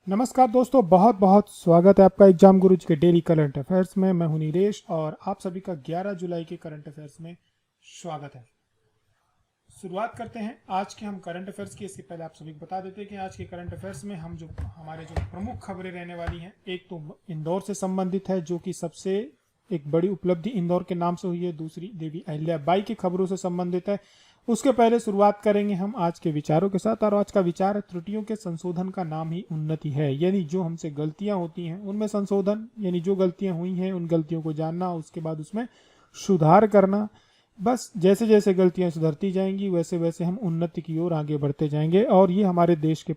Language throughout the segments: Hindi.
नमस्कार दोस्तों, बहुत बहुत स्वागत है आपका एग्जाम गुरु जी के डेली करंट अफेयर्स में। मैं हूं नीलेश और आप सभी का 11 जुलाई के करंट अफेयर्स में स्वागत है। शुरुआत करते हैं आज के हम करंट अफेयर्स की। इसके पहले आप सभी को बता देते हैं कि आज के करंट अफेयर्स में हम जो हमारे जो प्रमुख खबरें रहने वाली हैं, एक तो इंदौर से संबंधित है जो कि सबसे एक बड़ी उपलब्धि इंदौर के नाम से हुई है। दूसरी देवी अहिल्याबाई की खबरों से संबंधित है। उसके पहले शुरुआत करेंगे हम आज के विचारों के साथ, और आज का विचार है त्रुटियों के संशोधन का नाम ही उन्नति है। यानी जो हमसे गलतियां होती हैं उनमें संशोधन, यानी जो गलतियां हुई हैं उन गलतियों को जानना, उसके बाद उसमें सुधार करना। बस जैसे जैसे गलतियां सुधरती जाएंगी वैसे वैसे हम उन्नति की ओर आगे बढ़ते जाएंगे। और ये हमारे देश के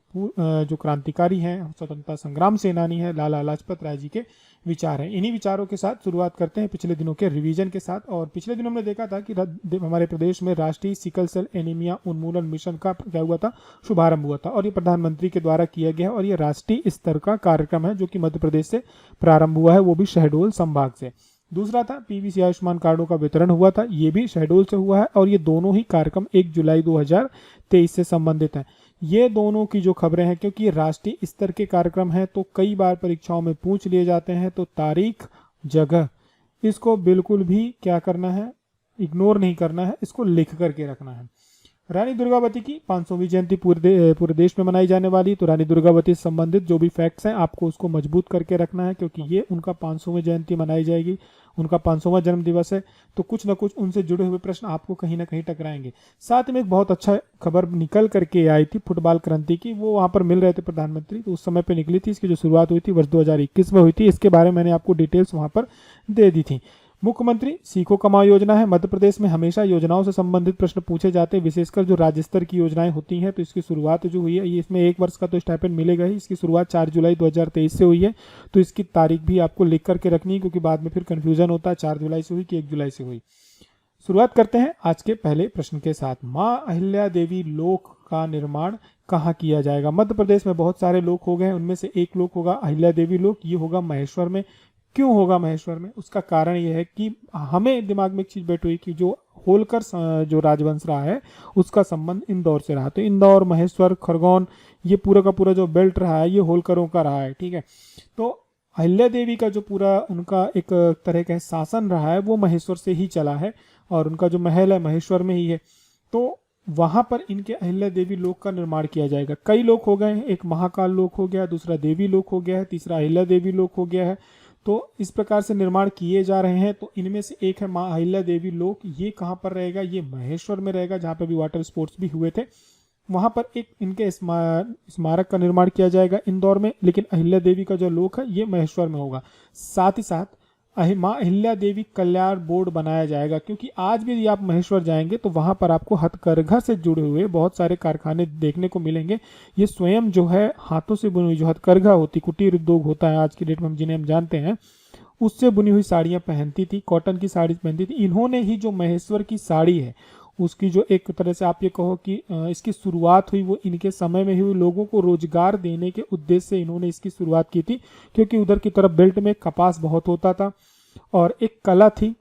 जो क्रांतिकारी हैं, स्वतंत्रता संग्राम सेनानी है, लाला लाजपत राय जी के विचार हैं। इन्हीं विचारों के साथ शुरुआत करते हैं पिछले दिनों के रिवीजन के साथ। और पिछले दिनों हमने देखा था कि हमारे प्रदेश में राष्ट्रीय सिकल सेल एनीमिया उन्मूलन मिशन का क्या हुआ था, शुभारंभ हुआ था। और ये प्रधानमंत्री के द्वारा किया गया है और ये राष्ट्रीय स्तर का कार्यक्रम है जो कि मध्य प्रदेश से प्रारंभ हुआ है, वो भी शहडोल संभाग से। दूसरा था पीवीसी आयुष्मान कार्डों का वितरण हुआ था, ये भी शहडोल से हुआ है। और ये दोनों ही कार्यक्रम 1 जुलाई 2023 से संबंधित हैं। ये दोनों की जो खबरें हैं, क्योंकि ये राष्ट्रीय स्तर के कार्यक्रम हैं तो कई बार परीक्षाओं में पूछ लिए जाते हैं, तो तारीख जगह इसको बिल्कुल भी क्या करना है, इग्नोर नहीं करना है, इसको लिख करके रखना है। रानी दुर्गावती की 500वीं जयंती पूरे देश में मनाई जाने वाली। तो रानी दुर्गावती से संबंधित जो भी फैक्ट्स हैं आपको उसको मजबूत करके रखना है, क्योंकि ये उनका 500वीं जयंती मनाई जाएगी, उनका 500वां जन्म दिवस है। तो कुछ ना कुछ उनसे जुड़े हुए प्रश्न आपको कहीं ना कहीं टकराएंगे। साथ में एक बहुत अच्छा खबर निकल करके आई थी फुटबॉल क्रांति की, वो वहां पर मिल रहे थे प्रधानमंत्री, तो उस समय पे निकली थी। इसकी जो शुरुआत हुई थी वर्ष 2021 में हुई थी। इसके बारे में मैंने आपको डिटेल्स वहां पर दे दी थी। मुख्यमंत्री सीखो कमाओ योजना है। मध्य प्रदेश में हमेशा योजनाओं से संबंधित प्रश्न पूछे जाते हैं, विशेषकर जो राज्य स्तर की योजनाएं होती हैं। तो इसकी शुरुआत जो हुई है, ये इसमें 1 वर्ष का तो स्टाइपेंड मिलेगा ही। इसकी शुरुआत 4 जुलाई 2023 से हुई है। तो इसकी तारीख भी आपको लिख करके रखनी है, क्योंकि बाद में फिर कंफ्यूजन होता है 4 जुलाई से हुई कि 1 जुलाई से हुई। शुरुआत करते हैं आज के पहले प्रश्न के साथ। माँ अहिल्या देवी लोक का निर्माण कहाँ किया जाएगा? मध्य प्रदेश में बहुत सारे लोक हो गए, उनमें से एक लोक होगा अहिल्या देवी लोक। ये होगा महेश्वर में। क्यों होगा महेश्वर में? उसका कारण यह है कि हमें दिमाग में एक चीज बैठ हुई कि जो होलकर जो राजवंश रहा है उसका संबंध इंदौर से रहा। तो इंदौर, महेश्वर, खरगोन, ये पूरा का पूरा जो बेल्ट रहा है ये होलकरों का रहा है। ठीक है, तो अहिल्या देवी का जो पूरा उनका एक तरह का शासन रहा है वो महेश्वर से ही चला है, और उनका जो महल है महेश्वर में ही है। तो वहां पर इनके अहिल्या देवी लोक का निर्माण किया जाएगा। कई लोक हो गए हैं, एक महाकाल लोक हो गया, दूसरा देवी लोक हो गया है, तीसरा अहिल्या देवी लोक हो गया है। तो इस प्रकार से निर्माण किए जा रहे हैं। तो इनमें से एक है माँ अहिल्या देवी लोक। ये कहाँ पर रहेगा? ये महेश्वर में रहेगा, जहाँ पे भी वाटर स्पोर्ट्स भी हुए थे। वहां पर एक इनके स्मारक का निर्माण किया जाएगा इंदौर में, लेकिन अहिल्या देवी का जो लोक है ये महेश्वर में होगा। साथ ही साथ माँ अहिल्या देवी कल्याण बोर्ड बनाया जाएगा, क्योंकि आज भी यदि आप महेश्वर जाएंगे तो वहां पर आपको हथकरघा से जुड़े हुए बहुत सारे कारखाने देखने को मिलेंगे। ये स्वयं जो है हाथों से बुनी हुई जो हथकरघा होती, कुटीर उद्योग होता है आज की डेट में हम जिन्हें हम जानते हैं, उससे बुनी हुई साड़ियां पहनती थी, कॉटन की साड़ी पहनती थी। इन्होंने ही जो महेश्वर की साड़ी है उसकी जो एक तरह से आप ये कहो कि इसकी शुरुआत हुई वो इनके समय में ही हुई। लोगों को रोजगार देने के उद्देश्य से इन्होंने इसकी शुरुआत की थी, क्योंकि उधर की तरफ बेल्ट में कपास बहुत होता था और एक कला थी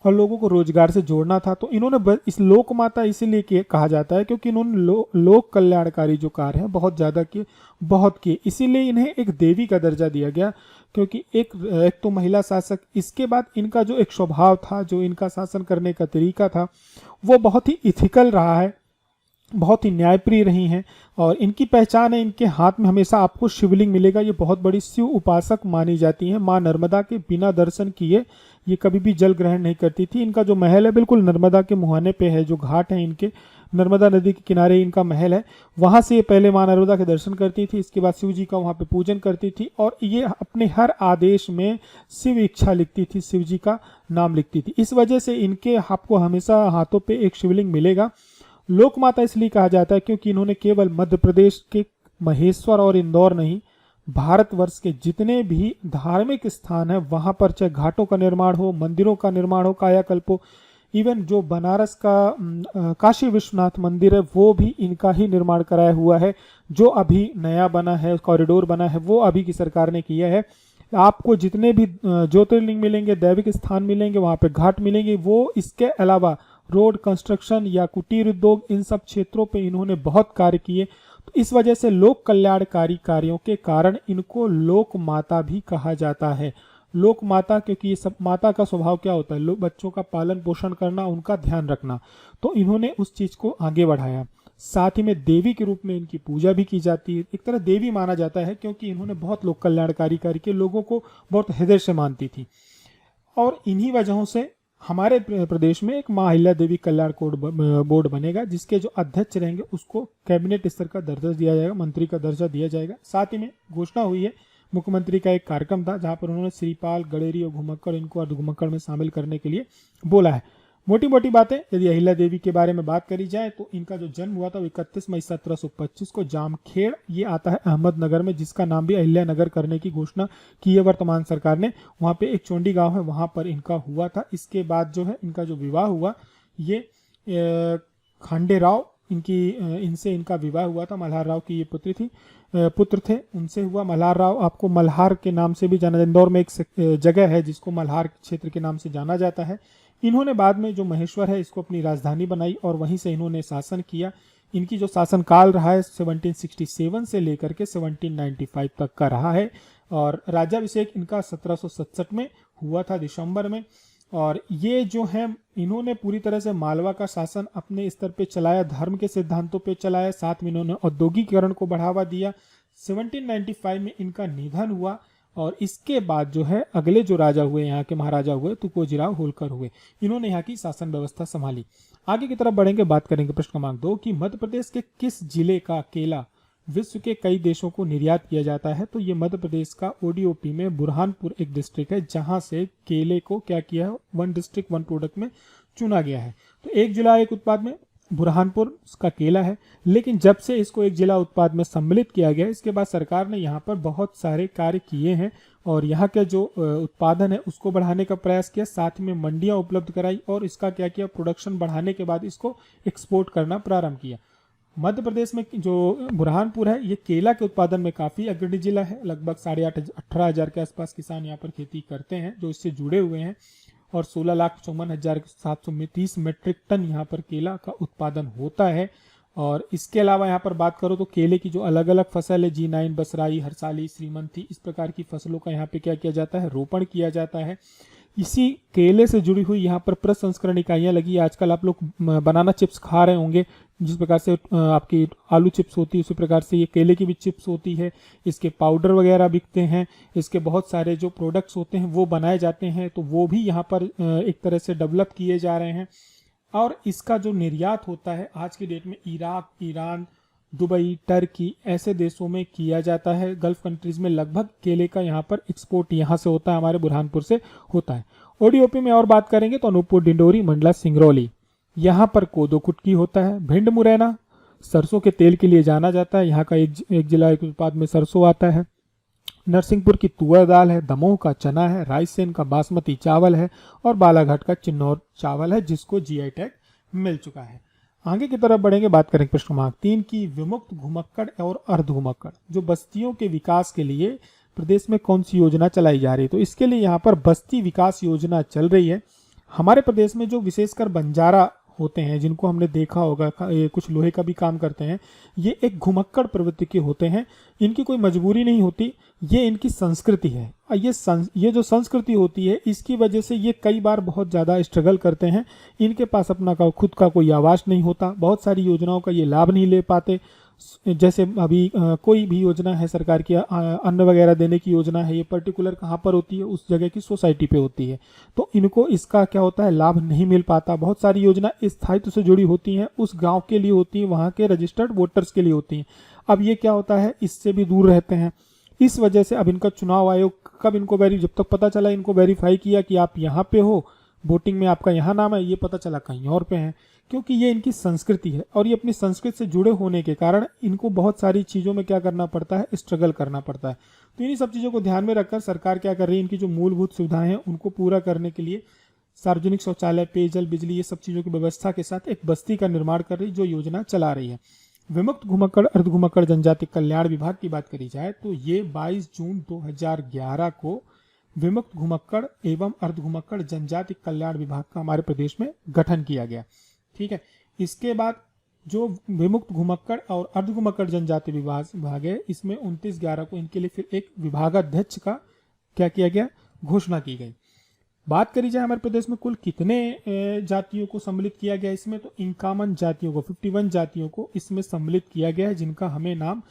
और लोगों को रोजगार से जोड़ना था। तो इन्होंने इस लोक माता इसीलिए कहा जाता है क्योंकि इन्होंने लोक कल्याणकारी जो कार्य है बहुत ज्यादा किए, बहुत किए, इसीलिए इन्हें एक देवी का दर्जा दिया गया। क्योंकि एक तो महिला शासक, इसके बाद इनका जो एक स्वभाव था, जो इनका शासन करने का तरीका था, वो बहुत ही इथिकल रहा है, बहुत ही न्यायप्रिय रही हैं। और इनकी पहचान है, इनके हाथ में हमेशा आपको शिवलिंग मिलेगा। ये बहुत बड़ी शिव उपासक मानी जाती हैं। माँ नर्मदा के बिना दर्शन किए ये कभी भी जल ग्रहण नहीं करती थी। इनका जो महल है बिल्कुल नर्मदा के मुहाने पे है, जो घाट है इनके, नर्मदा नदी के किनारे इनका महल है। वहां से पहले माँ नर्मदा के दर्शन करती थी, इसके बाद शिव जी का वहां पे पूजन करती थी, और ये अपने हर आदेश में शिव इच्छा लिखती थी, शिव जी का नाम लिखती थी। इस वजह से इनके आपको हमेशा हाथों पे एक शिवलिंग मिलेगा। लोक माता इसलिए कहा जाता है क्योंकि इन्होंने केवल मध्य प्रदेश के महेश्वर और इंदौर नहीं, भारतवर्ष के जितने भी धार्मिक स्थान है वहां पर, चाहे घाटों का निर्माण हो, मंदिरों का निर्माण हो, कायाकल्प हो, इवन जो बनारस का काशी विश्वनाथ मंदिर है वो भी इनका ही निर्माण कराया हुआ है। जो अभी नया बना है, कॉरिडोर बना है, वो अभी की सरकार ने किया है। आपको जितने भी ज्योतिर्लिंग मिलेंगे, दैविक स्थान मिलेंगे, वहां पे घाट मिलेंगे, वो इसके अलावा रोड कंस्ट्रक्शन या कुटीर उद्योग, इन सब क्षेत्रों पे इन्होंने बहुत कार्य किए। तो इस वजह से लोक कल्याणकारी कार्यों के कारण इनको लोक माता भी कहा जाता है। लोक माता, क्योंकि ये सब माता का स्वभाव क्या होता है, लोग बच्चों का पालन पोषण करना, उनका ध्यान रखना, तो इन्होंने उस चीज को आगे बढ़ाया। साथ ही में देवी के रूप में इनकी पूजा भी की जाती है, एक तरह देवी माना जाता है, क्योंकि इन्होंने बहुत लोक कल्याणकारी कार्य के लोगों को बहुत हृदय से मानती थी। और इन्हीं वजहों से हमारे प्रदेश में एक मां अहिल्या देवी कल्याण बोर्ड बनेगा, जिसके जो अध्यक्ष रहेंगे उसको कैबिनेट स्तर का दर्जा दिया जाएगा, मंत्री का दर्जा दिया जाएगा। साथ ही में घोषणा हुई है, मुख्यमंत्री का एक कार्यक्रम था जहां पर उन्होंने श्रीपाल, गडेरी और घुमक्कड़, इनको अर्ध घुमक्कड़ में शामिल करने के लिए बोला है। मोटी मोटी बातें यदि अहिल्या देवी के बारे में बात करी जाए तो इनका जो जन्म हुआ था वो 31 मई 1725 को जामखेड़, ये आता है अहमदनगर में, जिसका नाम भी अहिल्या नगर करने की घोषणा की है वर्तमान सरकार ने। वहाँ पे एक चोंडी गांव है, वहाँ पर इनका हुआ था। इसके बाद जो है इनका जो विवाह हुआ, ये खांडेराव इनसे इनका विवाह हुआ था। मल्हार राव की ये पुत्र थे, उनसे हुआ। मल्हार राव आपको मल्हार के नाम से भी जाना, इंदौर में एक जगह है जिसको मल्हार क्षेत्र के नाम से जाना जाता है। इन्होंने बाद में जो महेश्वर है इसको अपनी राजधानी बनाई और वहीं से इन्होंने शासन किया। इनकी जो शासनकाल रहा है 1767 से लेकर के 1795 तक का रहा है। और राज्याभिषेक इनका 1767 में हुआ था दिसंबर में। और ये जो है इन्होंने पूरी तरह से मालवा का शासन अपने स्तर पे चलाया, धर्म के सिद्धांतों पे चलाया, साथ में इन्होंने औद्योगिकीकरण को बढ़ावा दिया। 1795 में इनका निधन हुआ और इसके बाद जो है अगले जो राजा हुए, यहाँ के महाराजा हुए, तुकोजीराव होलकर हुए, इन्होंने यहाँ की शासन व्यवस्था संभाली। आगे की तरफ बढ़ेंगे, बात करेंगे प्रश्न क्रमांक 2 कि मध्य प्रदेश के किस जिले का केला विश्व के कई देशों को निर्यात किया जाता है। तो ये मध्य प्रदेश का ओडीओपी में बुरहानपुर एक डिस्ट्रिक्ट है, जहां से केले को क्या किया है, वन डिस्ट्रिक्ट वन प्रोडक्ट में चुना गया है। तो एक जिला एक उत्पाद में बुरहानपुर का केला है। लेकिन जब से इसको एक जिला उत्पाद में सम्मिलित किया गया, इसके बाद सरकार ने यहाँ पर बहुत सारे कार्य किए हैं और यहाँ के जो उत्पादन है उसको बढ़ाने का प्रयास किया, साथ में मंडियां उपलब्ध कराई और इसका क्या किया, प्रोडक्शन बढ़ाने के बाद इसको एक्सपोर्ट करना प्रारंभ किया। मध्य प्रदेश में जो बुरहानपुर है ये केला के उत्पादन में काफी अग्रणी जिला है। लगभग 18,500 के आसपास किसान यहाँ पर खेती करते हैं जो इससे जुड़े हुए हैं और 16,54,730 मेट्रिक टन यहाँ पर केला का उत्पादन होता है। और इसके अलावा यहाँ पर बात करो तो केले की जो अलग अलग फसल है, G9, बसराई, हरसाली, श्रीमंती, इस प्रकार की फसलों का यहाँ पे क्या किया जाता है, रोपण किया जाता है। इसी केले से जुड़ी हुई यहाँ पर प्रसंस्करण इकाइयाँ लगी। आजकल आप लोग बनाना चिप्स खा रहे होंगे, जिस प्रकार से आपकी आलू चिप्स होती है उसी प्रकार से ये केले की भी चिप्स होती है। इसके पाउडर वगैरह बिकते हैं, इसके बहुत सारे जो प्रोडक्ट्स होते हैं वो बनाए जाते हैं, तो वो भी यहाँ पर एक तरह से डेवलप किए जा रहे हैं। और इसका जो निर्यात होता है आज की डेट में इराक, ईरान, दुबई, टर्की ऐसे देशों में किया जाता है। गल्फ कंट्रीज में लगभग केले का यहाँ पर एक्सपोर्ट यहाँ से होता है, हमारे बुरहानपुर से होता है। ओडीओपी में और बात करेंगे तो अनूपपुर, डिंडोरी, मंडला, सिंगरौली, यहाँ पर कोदो कुटकी होता है। भिंड, मुरैना सरसों के तेल के लिए जाना जाता है, यहाँ का एक जिला एक उत्पाद में सरसों आता है। नरसिंहपुर की तुअर दाल है, दमोह का चना है, रायसेन का बासमती चावल है और बालाघाट का चिन्नौर चावल है जिसको जीआई टैग मिल चुका है। आगे की तरफ बढ़ेंगे, बात करेंगे प्रश्न क्रमांक 3 की विमुक्त घुमक्कड़ और अर्ध घुमक्कड़ जो बस्तियों के विकास के लिए प्रदेश में कौन सी योजना चलाई जा रही है। तो इसके लिए यहाँ पर बस्ती विकास योजना चल रही है। हमारे प्रदेश में जो विशेषकर बंजारा होते हैं, जिनको हमने देखा होगा, ये कुछ लोहे का भी काम करते हैं, ये एक घुमक्कड़ प्रवृत्ति के होते हैं। इनकी कोई मजबूरी नहीं होती, ये इनकी संस्कृति है। ये जो संस्कृति होती है इसकी वजह से ये कई बार बहुत ज़्यादा स्ट्रगल करते हैं। इनके पास अपना खुद का कोई आवास नहीं होता, बहुत सारी योजनाओं का ये लाभ नहीं ले पाते। जैसे अभी कोई भी योजना है सरकार की, अन्न वगैरह देने की योजना है, ये पर्टिकुलर कहाँ पर होती है, उस जगह की सोसाइटी पे होती है, तो इनको इसका क्या होता है, लाभ नहीं मिल पाता। बहुत सारी योजना स्थायित्व से जुड़ी होती हैं, उस गांव के लिए होती है, वहाँ के रजिस्टर्ड वोटर्स के लिए होती हैं। अब ये क्या होता है, इससे भी दूर रहते हैं। इस वजह से अब इनका चुनाव आयोग कब इनको जब तक पता चला, इनको वेरीफाई किया कि आप यहाँ पे हो, वोटिंग में आपका यहाँ नाम है, ये पता चला कहीं और पे है, क्योंकि ये इनकी संस्कृति है और ये अपनी संस्कृति से जुड़े होने के कारण इनको बहुत सारी चीज़ों में क्या करना पड़ता है, स्ट्रगल करना पड़ता है। तो इन्हीं सब चीज़ों को ध्यान में रखकर सरकार क्या कर रही है, इनकी जो मूलभूत सुविधाएं हैं उनको पूरा करने के लिए सार्वजनिक शौचालय, पेयजल, बिजली, ये सब चीज़ों की व्यवस्था के साथ एक बस्ती का निर्माण कर रही, जो योजना चला रही है। विमुक्त घुमक्कड़ अर्ध घुमक्कड़ जनजाति कल्याण विभाग की बात करी जाए तो ये 22 जून 2011 को विमुक्त घुमक्कड़ एवं अर्ध घुमक्कड़ जनजाति कल्याण विभाग का हमारे प्रदेश में गठन किया गया। ठीक है, इसके बाद जो विमुक्त घुमक्कड़ और अर्धघुमक्कड़ जनजाति विभाग है, इसमें 29/11 को इनके लिए फिर एक विभागाध्यक्ष का क्या किया गया, घोषणा की गई। बात करी जाए हमारे प्रदेश में कुल कितने जातियों को सम्मिलित किया गया इसमें, तो 51 जातियों को, 51 जातियों को इसमें सम्मिलित किया गया है, जिनका हमें नाम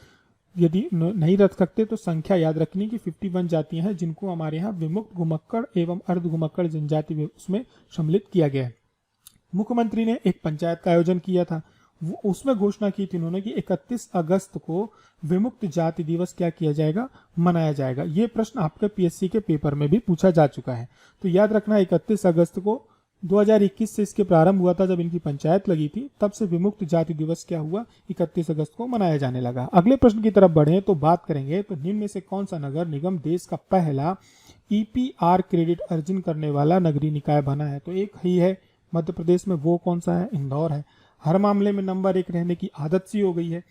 यदि नहीं रख सकते तो संख्या याद रखनी कि 51 जातियां हैं जिनको हमारे यहाँ विमुक्त घुमक्कड़ एवं अर्धघुमक्कड़ जनजाति उसमें सम्मिलित किया गया है। मुख्यमंत्री ने एक पंचायत का आयोजन किया था, उसमें घोषणा की थी उन्होंने कि 31 अगस्त को विमुक्त जाति दिवस क्या किया जाएगा, मनाया जाएगा। ये प्रश्न आपके पीएससी के पेपर में भी पूछा जा चुका है, तो याद रखना 31 अगस्त को 2021 से इसके प्रारंभ हुआ था, जब इनकी पंचायत लगी थी, तब से विमुक्त जाति दिवस क्या हुआ, 31 अगस्त को मनाया जाने लगा। अगले प्रश्न की तरफ बढ़े तो बात करेंगे तो निम्न में से कौन सा नगर निगम देश का पहला ईपीआर क्रेडिट अर्जन करने वाला नगरीय निकाय बना है, तो एक ही है मध्य प्रदेश में, वो कौन सा है, इंदौर है। हर मामले में नंबर 1 रहने की आदत सी हो गई है।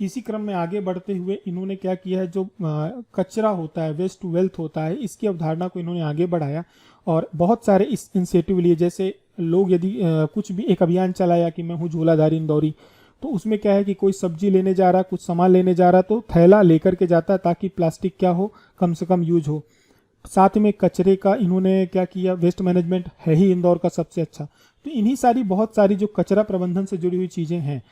इसी क्रम में आगे बढ़ते हुए इन्होंने क्या किया है, जो कचरा होता है, वेस्ट टू वेल्थ होता है, इसकी अवधारणा को इन्होंने आगे बढ़ाया और बहुत सारे इस इंसेटिव लिए, जैसे लोग यदि कुछ भी एक अभियान चलाया कि मैं हूँ झोलाधारी इंदौरी, तो उसमें क्या है कि कोई सब्जी लेने जा रहा, कुछ सामान लेने जा रहा, तो थैला लेकर के जाता है ताकि प्लास्टिक क्या हो, कम से कम यूज हो। साथ में कचरे का इन्होंने क्या किया, वेस्ट मैनेजमेंट है ही इंदौर का सबसे अच्छा, तो इन्हीं सारी बहुत सारी जो कचरा प्रबंधन से जुड़ी हुई चीज़ें हैं,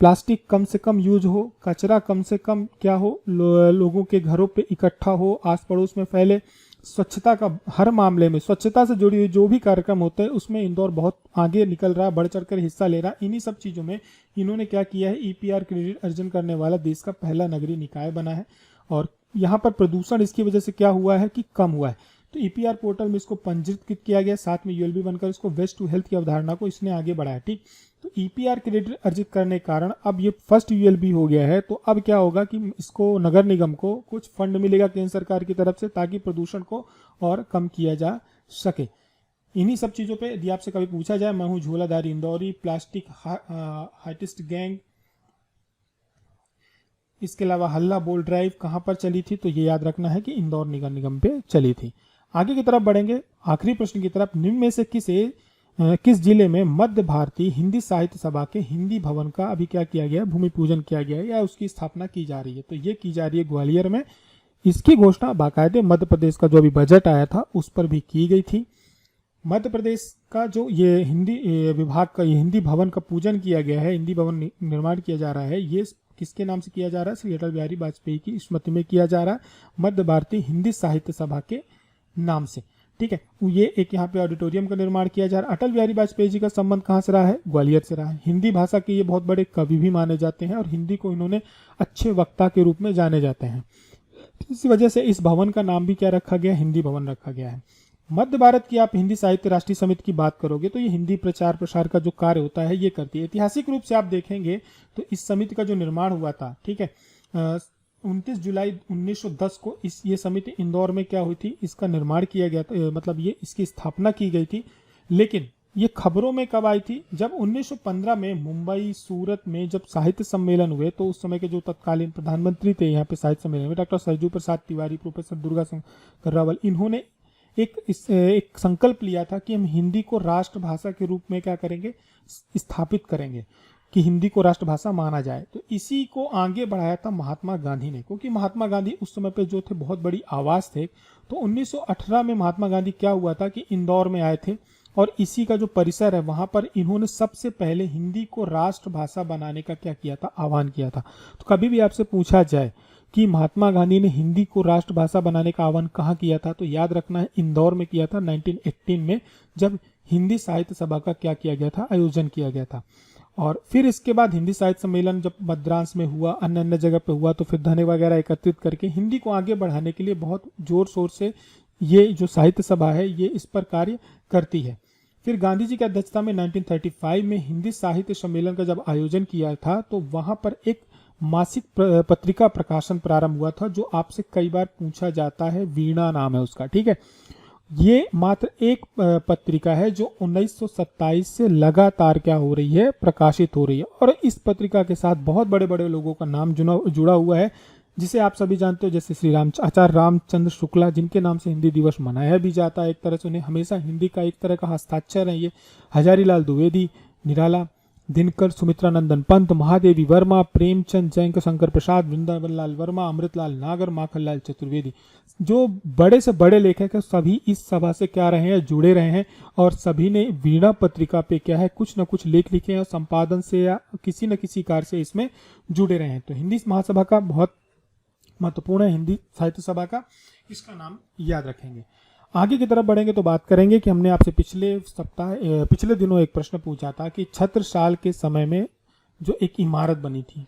प्लास्टिक कम से कम यूज हो, कचरा कम से कम क्या हो, लोगों के घरों पे इकट्ठा हो, आस पड़ोस में फैले, स्वच्छता का हर मामले में, स्वच्छता से जुड़ी हुई जो भी कार्यक्रम होते हैं उसमें इंदौर बहुत आगे निकल रहा है, बढ़ चढ़ कर हिस्सा ले रहा है। इन्हीं सब चीज़ों में इन्होंने क्या किया है, ईपीआर क्रेडिट अर्जन करने वाला देश का पहला नगरीय निकाय बना है। और यहाँ पर प्रदूषण इसकी वजह से क्या हुआ है कि कम हुआ है, तो ईपीआर पोर्टल में इसको पंजीकृत किया गया, साथ में यूएलबी बनकर इसको वेस्ट टू हेल्थ की अवधारणा को इसने आगे बढ़ाया। ठीक, तो ईपीआर क्रेडिट अर्जित करने के कारण अब ये फर्स्ट यूएलबी हो गया है, तो अब क्या होगा कि इसको नगर निगम को कुछ फंड मिलेगा केंद्र सरकार की तरफ से, ताकि प्रदूषण को और कम किया जा सके। इन्हीं सब चीज़ों पे यदि आपसे कभी पूछा जाए, मैं हूँ झोलाधारी इंदौरी, प्लास्टिक हार्टिस्ट गैंग, इसके अलावा हल्ला बोल ड्राइव कहाँ पर चली थी, तो ये याद रखना है कि इंदौर नगर निगम पे चली थी। आगे की तरफ बढ़ेंगे, आखिरी प्रश्न की तरफ, निम्न में से किस जिले में मध्य भारतीय हिंदी साहित्य सभा के हिंदी भवन का अभी क्या किया गया, भूमि पूजन किया गया है या उसकी स्थापना की जा रही है, तो ये की जा रही है ग्वालियर में। इसकी घोषणा बाकायदे मध्य प्रदेश का जो अभी बजट आया था उस पर भी की गई थी। मध्य प्रदेश का जो ये हिंदी विभाग का ये हिंदी भवन का पूजन किया गया है, हिंदी भवन निर्माण किया जा रहा है, ये किसके नाम से किया जा रहा है, श्री अटल बिहारी वाजपेयी की स्मृति में किया जा रहा है, मध्य भारतीय हिंदी साहित्य सभा के नाम से। ठीक है, ये एक यहाँ पे ऑडिटोरियम का निर्माण किया जा रहा है। अटल बिहारी वाजपेयी जी का संबंध कहाँ से रहा है, ग्वालियर से रहा है। हिंदी भाषा के ये बहुत बड़े कवि भी माने जाते हैं और हिंदी को इन्होंने अच्छे वक्ता के रूप में जाने जाते हैं। इसी वजह से इस भवन का नाम भी क्या रखा गया, हिंदी भवन रखा गया है। मध्य भारत की आप हिंदी साहित्य राष्ट्रीय समिति की बात करोगे तो ये हिंदी प्रचार प्रसार का जो कार्य होता है ये करती है। ऐतिहासिक रूप से आप देखेंगे तो इस समिति का जो निर्माण हुआ था, ठीक है, 29 जुलाई 1910 को ये समिति इंदौर में क्या हुई थी, इसका निर्माण किया गया था, मतलब ये इसकी स्थापना की गई थी। लेकिन ये खबरों में कब आई थी, जब 1915 में मुंबई सूरत में जब साहित्य सम्मेलन हुए, तो उस समय के जो तत्कालीन प्रधानमंत्री थे यहाँ पे साहित्य सम्मेलन में, डॉक्टर सरजू प्रसाद तिवारी, प्रोफेसर दुर्गा शंकर रावल, इन्होंने एक संकल्प लिया था कि हम हिंदी को राष्ट्रभाषा के रूप में क्या करेंगे, स्थापित करेंगे, कि हिंदी को राष्ट्रभाषा माना जाए। तो इसी को आगे बढ़ाया था महात्मा गांधी ने, क्योंकि महात्मा गांधी उस समय पे जो थे बहुत बड़ी आवाज थे। तो 1918 में महात्मा गांधी क्या हुआ था कि इंदौर में आए थे और इसी का जो परिसर है वहां पर इन्होंने सबसे पहले हिंदी को राष्ट्रभाषा बनाने का क्या किया था, आह्वान किया था। तो कभी भी आपसे पूछा जाए कि महात्मा गांधी ने हिंदी को राष्ट्रभाषा बनाने का आह्वान कहाँ किया था, तो याद रखना है इंदौर में किया था 1918 में, जब हिंदी साहित्य सभा का क्या किया गया था, आयोजन किया गया था। और फिर इसके बाद हिंदी साहित्य सम्मेलन जब मद्रास में हुआ, अन्य जगह पे हुआ, तो फिर धने वगैरह एकत्रित करके हिंदी को आगे बढ़ाने के लिए बहुत जोर शोर से ये जो साहित्य सभा है ये इस पर कार्य करती है। फिर गांधी जी की अध्यक्षता में 1935 में हिंदी साहित्य सम्मेलन का जब आयोजन किया था, तो वहां पर एक मासिक पत्रिका प्रकाशन प्रारंभ हुआ था, जो आपसे कई बार पूछा जाता है, वीणा नाम है उसका। ठीक है, ये मात्र एक पत्रिका है जो 1927 से लगातार क्या हो रही है, प्रकाशित हो रही है। और इस पत्रिका के साथ बहुत बड़े बड़े लोगों का नाम जुड़ा हुआ है, जिसे आप सभी जानते हो, जैसे श्री आचार्य रामचंद्र शुक्ला, जिनके नाम से हिंदी दिवस मनाया भी जाता है। एक तरह से उन्हें हमेशा हिंदी का एक तरह का हस्ताक्षर है ये। हजारीलाल द्विवेदी, निराला, दिनकर, सुमित्रा नंदन पंत, महादेवी वर्मा, प्रेमचंद, जयंत शंकर प्रसाद, वृंदावन लाल वर्मा, अमृतलाल नागर, माखनलाल चतुर्वेदी, जो बड़े से बड़े लेखक है सभी इस सभा से क्या रहे हैं, जुड़े रहे हैं और सभी ने वीणा पत्रिका पे क्या है कुछ न कुछ लेख लिखे हैं और संपादन से या किसी न किसी कार्य से इसमें जुड़े रहे हैं। तो हिंदी महासभा का बहुत महत्वपूर्ण है, हिंदी साहित्य सभा का, इसका नाम याद रखेंगे। आगे की तरफ बढ़ेंगे तो बात करेंगे कि हमने आपसे पिछले दिनों एक प्रश्न पूछा था कि छत्रसाल के समय में जो एक इमारत बनी थी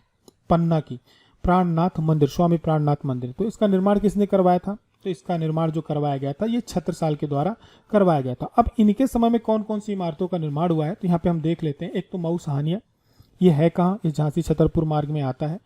पन्ना की, प्राणनाथ मंदिर, स्वामी प्राणनाथ मंदिर, तो इसका निर्माण किसने करवाया था? तो इसका निर्माण जो करवाया गया था ये छत्रसाल के द्वारा करवाया गया था। अब इनके समय में कौन कौन सी इमारतों का निर्माण हुआ है तो यहाँ पे हम देख लेते हैं। एक तो मऊ सहानिया, ये है कहाँ? ये झांसी छतरपुर मार्ग में आता है।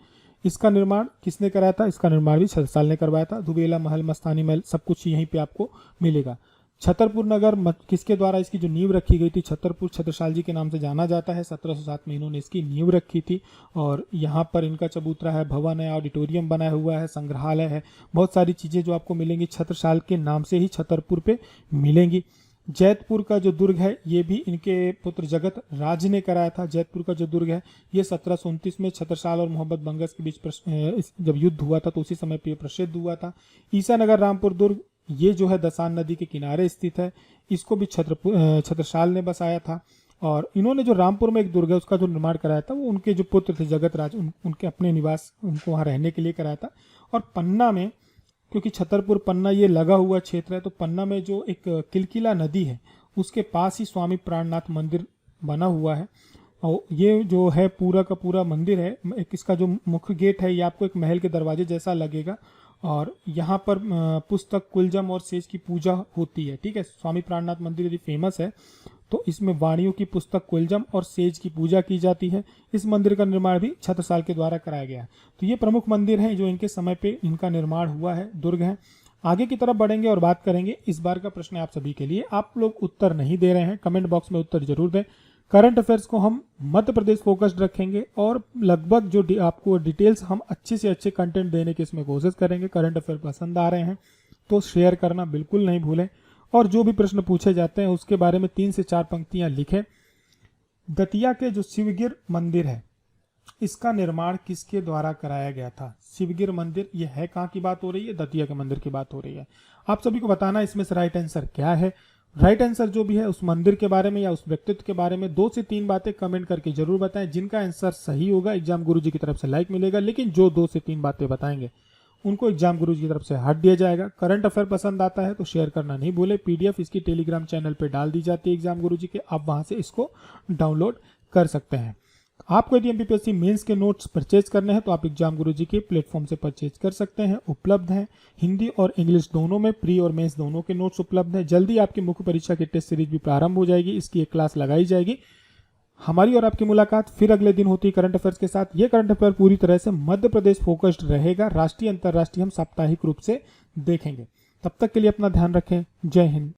इसका निर्माण किसने कराया था? इसका निर्माण भी छत्रसाल ने करवाया था। दुबेला महल, मस्तानी महल, सब कुछ यहीं पे आपको मिलेगा। छतरपुर नगर किसके द्वारा इसकी जो नींव रखी गई थी? छतरपुर छत्रसाल जी के नाम से जाना जाता है। 1707 में इन्होंने इसकी नींव रखी थी और यहाँ पर इनका चबूतरा है, भवन है, ऑडिटोरियम बनाया हुआ है, संग्रहालय है, बहुत सारी चीज़ें जो आपको मिलेंगी छत्रसाल के नाम से ही छतरपुर पे मिलेंगी। जैतपुर का जो दुर्ग है ये भी इनके पुत्र जगत राज ने कराया था। जैतपुर का जो दुर्ग है ये 1729 में छत्रसाल और मोहम्मद बंगस के बीच जब युद्ध हुआ था तो उसी समय पे प्रसिद्ध हुआ था। ईसानगर रामपुर दुर्ग ये जो है दसान नदी के किनारे स्थित है, इसको भी छत्रसाल ने बसाया था। और इन्होंने जो रामपुर में एक दुर्ग है उसका जो निर्माण कराया था वो उनके जो पुत्र थे जगत राज, उनके अपने निवास, उनको वहाँ रहने के लिए कराया था। और पन्ना में, क्योंकि छतरपुर पन्ना ये लगा हुआ क्षेत्र है, तो पन्ना में जो एक किलकिला नदी है उसके पास ही स्वामी प्राणनाथ मंदिर बना हुआ है। और ये जो है पूरा का पूरा मंदिर है, एक इसका जो मुख्य गेट है ये आपको एक महल के दरवाजे जैसा लगेगा और यहाँ पर पुस्तक, कुलजम और सेज की पूजा होती है। ठीक है, स्वामी प्राणनाथ मंदिर यदि फेमस है तो इसमें वाणियों की पुस्तक, कुलजम और सेज की पूजा की जाती है। इस मंदिर का निर्माण भी छत्रसाल के द्वारा कराया गया है। तो ये प्रमुख मंदिर हैं जो इनके समय पे इनका निर्माण हुआ है, दुर्ग हैं। आगे की तरफ बढ़ेंगे और बात करेंगे। इस बार का प्रश्न आप सभी के लिए, आप लोग उत्तर नहीं दे रहे हैं, कमेंट बॉक्स में उत्तर जरूर दें। करंट अफेयर्स को हम मध्य प्रदेश फोकस्ड रखेंगे और लगभग जो आपको डिटेल्स हम अच्छे से अच्छे कंटेंट देने की इसमें कोशिश करेंगे। करंट अफेयर पसंद आ रहे हैं तो शेयर करना बिल्कुल नहीं भूलें और जो भी प्रश्न पूछे जाते हैं उसके बारे में 3 से 4 पंक्तियां लिखें। दतिया के जो शिवगिर मंदिर है इसका निर्माण किसके द्वारा कराया गया था? शिवगिर मंदिर ये है कहाँ की बात हो रही है? दतिया के मंदिर की बात हो रही है। आप सभी को बताना इसमें से राइट आंसर क्या है। राइट आंसर जो भी है उस मंदिर के बारे में या उस व्यक्तित्व के बारे में 2 से 3 बातें कमेंट करके जरूर बताएं। जिनका आंसर सही होगा एग्जाम गुरुजी की तरफ से लाइक मिलेगा, लेकिन जो 2 से 3 बातें बताएंगे उनको एग्जाम गुरुजी की तरफ से हट दिया जाएगा। करंट अफेयर पसंद आता है तो शेयर करना नहीं भूले। पीडीएफ इसकी टेलीग्राम चैनल पे डाल दी जाती है एग्जाम गुरुजी के, आप वहां से इसको डाउनलोड कर सकते हैं। आपको यदि एमपीपीएससी मेंस के नोट्स परचेज करने हैं तो आप एग्जाम गुरुजी के प्लेटफॉर्म से परचेज कर सकते हैं, उपलब्ध हैं। हिंदी और इंग्लिश दोनों में, प्री और मेंस दोनों के नोट्स उपलब्ध हैं। जल्दी आपकी मुख्य परीक्षा की टेस्ट सीरीज भी प्रारंभ हो जाएगी, इसकी एक क्लास लगाई जाएगी। हमारी और आपकी मुलाकात फिर अगले दिन होती है करंट अफेयर्स के साथ। ये करंट अफेयर पूरी तरह से मध्य प्रदेश फोकस्ड रहेगा, राष्ट्रीय अंतर्राष्ट्रीय हम साप्ताहिक रूप से देखेंगे। तब तक के लिए अपना ध्यान रखें। जय हिंद।